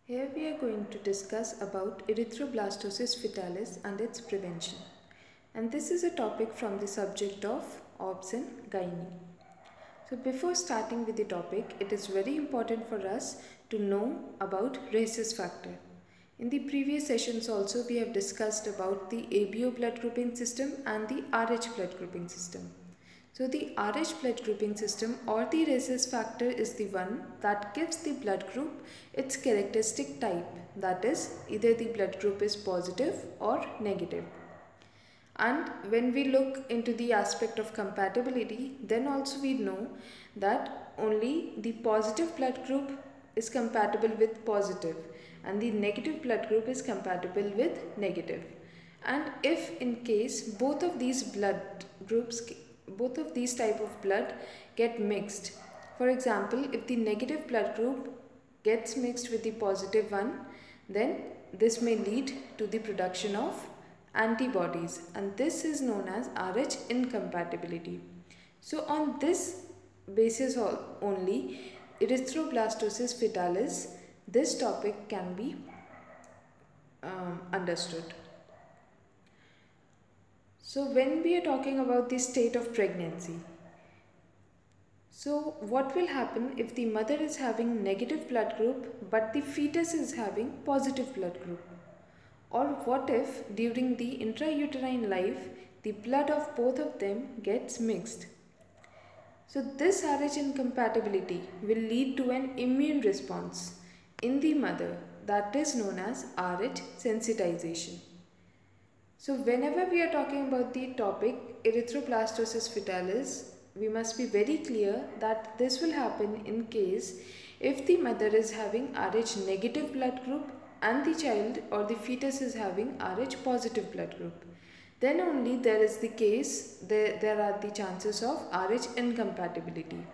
Here we are going to discuss about Erythroblastosis Fatalis and its prevention. And this is a topic from the subject of Obs and Gynae. So before starting with the topic, it is very important for us to know about Rhesus Factor. In the previous sessions also we have discussed about the ABO blood grouping system and the RH blood grouping system. So the RH blood grouping system or the Rhesus factor is the one that gives the blood group its characteristic type, that is either the blood group is positive or negative. And when we look into the aspect of compatibility, then also we know that only the positive blood group is compatible with positive and the negative blood group is compatible with negative. And if in case both of these type of blood get mixed, for example, if the negative blood group gets mixed with the positive one, then this may lead to the production of antibodies, and this is known as RH incompatibility. So on this basis only, Erythroblastosis Fatalis, this topic can be understood. So when we are talking about the state of pregnancy, so what will happen if the mother is having negative blood group but the fetus is having positive blood group? Or what if during the intrauterine life the blood of both of them gets mixed? So this RH incompatibility will lead to an immune response in the mother that is known as RH sensitization. So whenever we are talking about the topic Erythroblastosis Fatalis, we must be very clear that this will happen in case if the mother is having RH negative blood group and the child or the fetus is having RH positive blood group. Then only there is the case, there are the chances of RH incompatibility.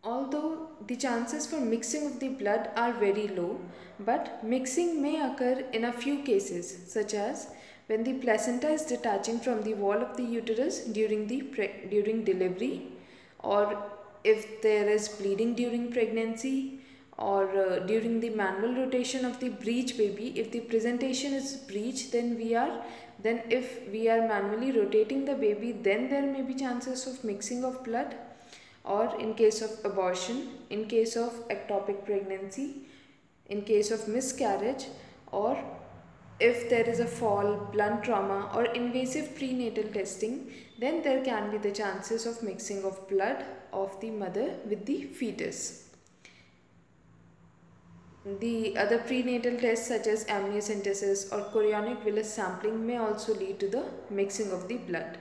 Although the chances for mixing of the blood are very low, but mixing may occur in a few cases, such as when the placenta is detaching from the wall of the uterus during delivery, or if there is bleeding during pregnancy, or during the manual rotation of the breech baby. If the presentation is breech, then if we are manually rotating the baby, then there may be chances of mixing of blood. Or in case of abortion, in case of ectopic pregnancy, in case of miscarriage, or if there is a fall, blunt trauma or invasive prenatal testing, then there can be the chances of mixing of blood of the mother with the fetus. The other prenatal tests such as amniocentesis or chorionic villus sampling may also lead to the mixing of the blood.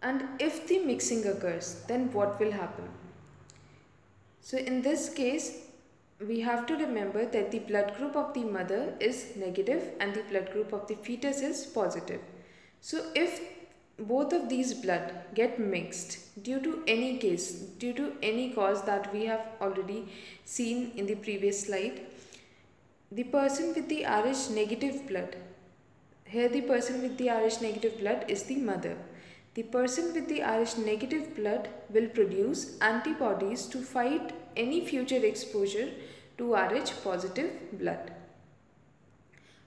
And if the mixing occurs, then what will happen? So in this case, we have to remember that the blood group of the mother is negative and the blood group of the fetus is positive. So if both of these blood get mixed due to any cause that we have already seen in the previous slide, the person with the RH negative blood, here the person with the RH negative blood is the mother. The person with the RH negative blood will produce antibodies to fight any future exposure to RH positive blood.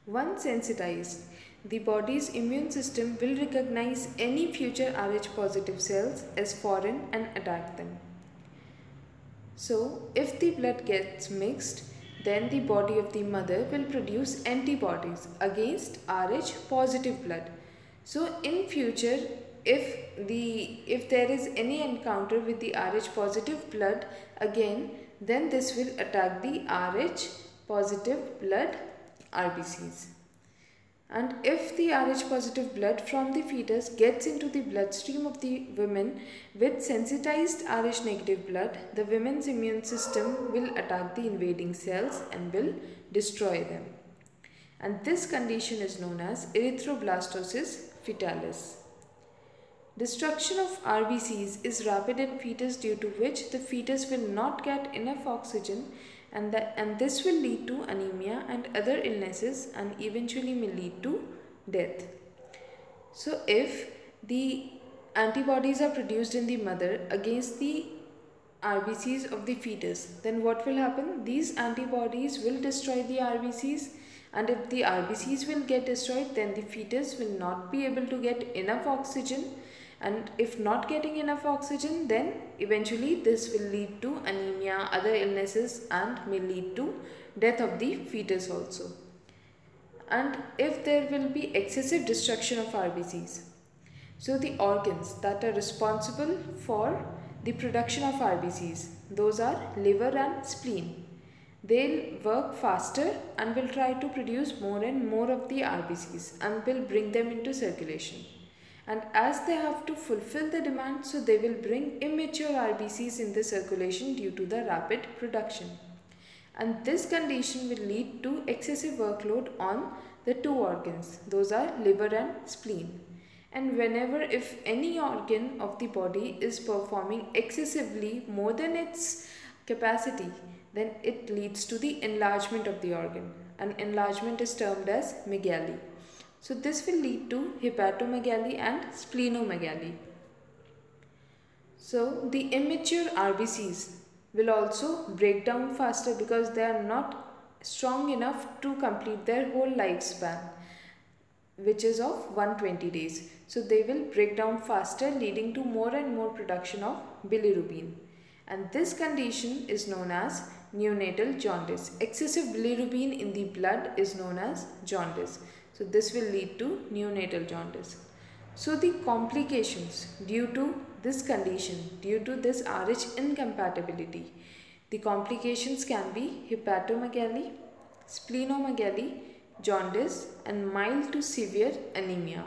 Once sensitized, the body's immune system will recognize any future RH positive cells as foreign and attack them. So, if the blood gets mixed, then the body of the mother will produce antibodies against RH positive blood. So, in future, if there is any encounter with the RH positive blood again, then this will attack the RH positive blood RBCs. And if the RH positive blood from the fetus gets into the bloodstream of the women with sensitized RH negative blood, the women's immune system will attack the invading cells and will destroy them. And this condition is known as Erythroblastosis Fatalis. Destruction of RBCs is rapid in fetus, due to which the fetus will not get enough oxygen and this will lead to anemia and other illnesses and eventually may lead to death. So if the antibodies are produced in the mother against the RBCs of the fetus, then what will happen? These antibodies will destroy the RBCs, and if the RBCs will get destroyed, then the fetus will not be able to get enough oxygen, and if not getting enough oxygen, then eventually this will lead to anemia, other illnesses, and may lead to death of the fetus also. And if there will be excessive destruction of RBCs, so the organs that are responsible for the production of RBCs, those are liver and spleen. They'll work faster and will try to produce more and more of the RBCs and will bring them into circulation. And as they have to fulfill the demand, so they will bring immature RBCs in the circulation due to the rapid production. And this condition will lead to excessive workload on the two organs, those are liver and spleen. And whenever if any organ of the body is performing excessively more than its capacity, then it leads to the enlargement of the organ. And enlargement is termed as megaly. So this will lead to hepatomegaly and splenomegaly. So the immature RBCs will also break down faster because they are not strong enough to complete their whole lifespan, which is of 120 days. So they will break down faster, leading to more and more production of bilirubin. And this condition is known as neonatal jaundice. Excessive bilirubin in the blood is known as jaundice. So this will lead to neonatal jaundice. So the complications due to this condition, due to this RH incompatibility, the complications can be hepatomegaly, splenomegaly, jaundice, and mild to severe anemia.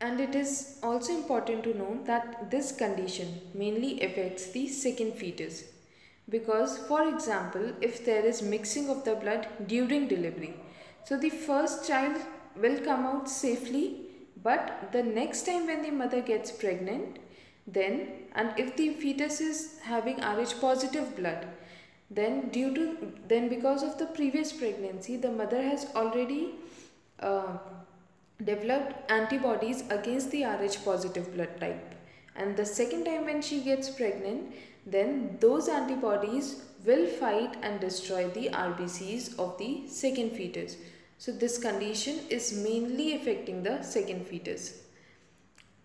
And it is also important to know that this condition mainly affects the second fetus, because for example, if there is mixing of the blood during delivery, so the first child will come out safely, but the next time when the mother gets pregnant, then, and if the fetus is having Rh positive blood, then because of the previous pregnancy, the mother has already developed antibodies against the Rh positive blood type, and the second time when she gets pregnant, then those antibodies will fight and destroy the RBCs of the second fetus. So this condition is mainly affecting the second fetus.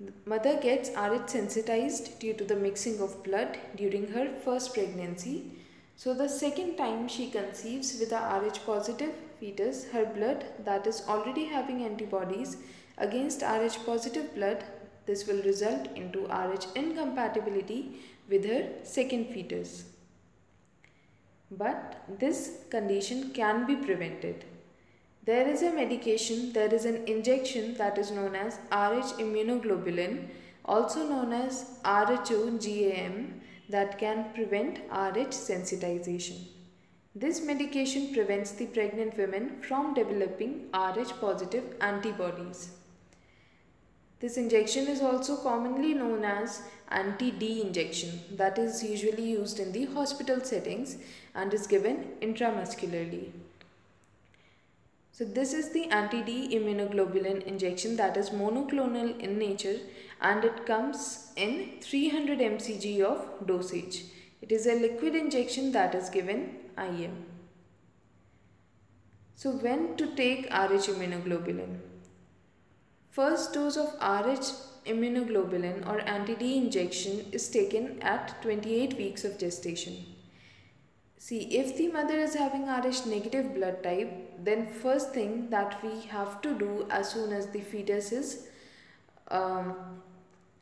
The mother gets Rh sensitized due to the mixing of blood during her first pregnancy. So the second time she conceives with a Rh positive fetus, her blood that is already having antibodies against Rh positive blood, this will result into Rh incompatibility with her second fetus. But this condition can be prevented. There is a medication, there is an injection that is known as Rh immunoglobulin, also known as RHOGAM, that can prevent Rh sensitization. This medication prevents the pregnant women from developing Rh positive antibodies. This injection is also commonly known as anti-D injection, that is usually used in the hospital settings and is given intramuscularly. So this is the anti-D immunoglobulin injection that is monoclonal in nature, and it comes in 300 mcg of dosage. It is a liquid injection that is given IM. So when to take Rh immunoglobulin? First dose of Rh immunoglobulin or anti-D injection is taken at 28 weeks of gestation. See, if the mother is having Rh negative blood type, then first thing that we have to do as soon as the fetus is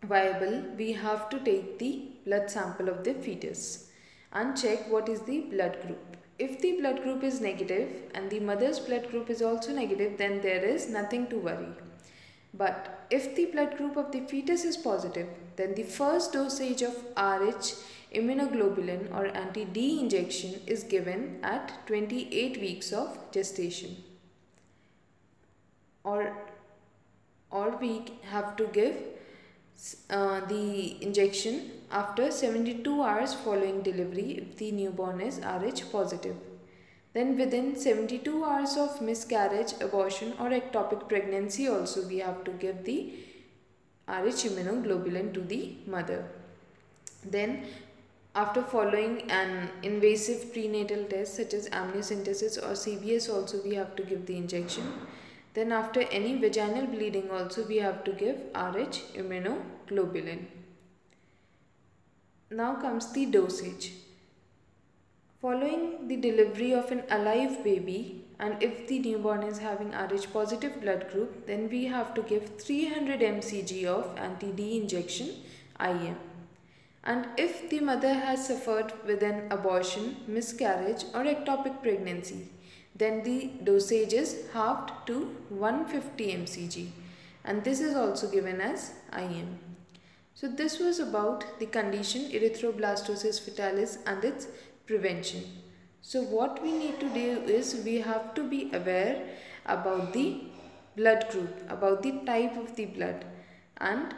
viable, we have to take the blood sample of the fetus and check what is the blood group. If the blood group is negative and the mother's blood group is also negative, then there is nothing to worry. But if the blood group of the fetus is positive, then the first dosage of Rh immunoglobulin or anti-D injection is given at 28 weeks of gestation. Or we have to give the injection after 72 hours following delivery if the newborn is Rh positive. Then within 72 hours of miscarriage, abortion or ectopic pregnancy also we have to give the Rh immunoglobulin to the mother. Then after following an invasive prenatal test such as amniocentesis or CBS also we have to give the injection. Then after any vaginal bleeding also we have to give Rh immunoglobulin. Now comes the dosage. Following the delivery of an alive baby, and if the newborn is having Rh positive blood group, then we have to give 300 mcg of anti-D injection IM. And if the mother has suffered with an abortion, miscarriage or ectopic pregnancy, then the dosage is halved to 150 mcg, and this is also given as IM. So this was about the condition Erythroblastosis Fatalis and its prevention. So what we need to do is we have to be aware about the blood group, about the type of the blood, and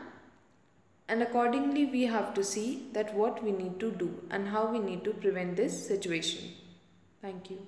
accordingly we have to see that what we need to do and how we need to prevent this situation. Thank you.